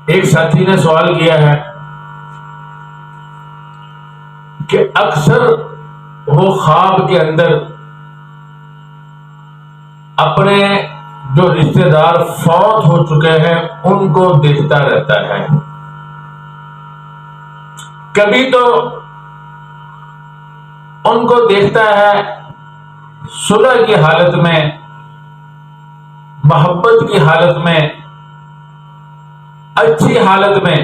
ایک ساتھی نے سوال کیا ہے کہ اکثر وہ خواب کے اندر اپنے جو رشتہ دار فوت ہو چکے ہیں ان کو دیکھتا رہتا ہے. کبھی تو ان کو دیکھتا ہے صلح کی حالت میں، محبت کی حالت میں، اچھی حالت میں،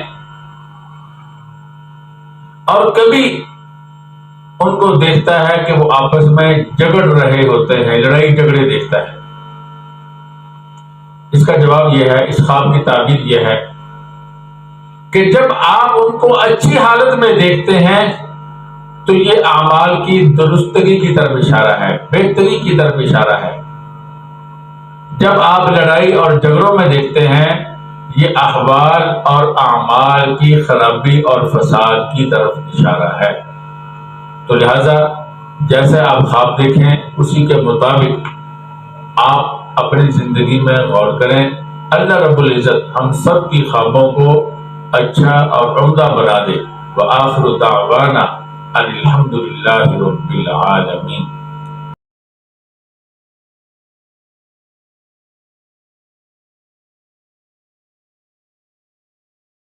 اور کبھی ان کو دیکھتا ہے کہ وہ آپس میں جھگڑ رہے ہوتے ہیں، لڑائی جھگڑے دیکھتا ہے. اس کا جواب یہ ہے، اس خواب کی تعبیر یہ ہے کہ جب آپ ان کو اچھی حالت میں دیکھتے ہیں تو یہ اعمال کی درستگی کی طرف اشارہ ہے، بہتری کی طرف اشارہ ہے. جب آپ لڑائی اور جھگڑوں میں دیکھتے ہیں یہ احوال اور اعمال کی خرابی اور فساد کی طرف اشارہ ہے. تو لہذا جیسے آپ خواب دیکھیں اسی کے مطابق آپ اپنی زندگی میں غور کریں. اللہ رب العزت ہم سب کی خوابوں کو اچھا اور عمدہ بنا دے. وآخر دعوانا ان الحمد للہ رب العالمین.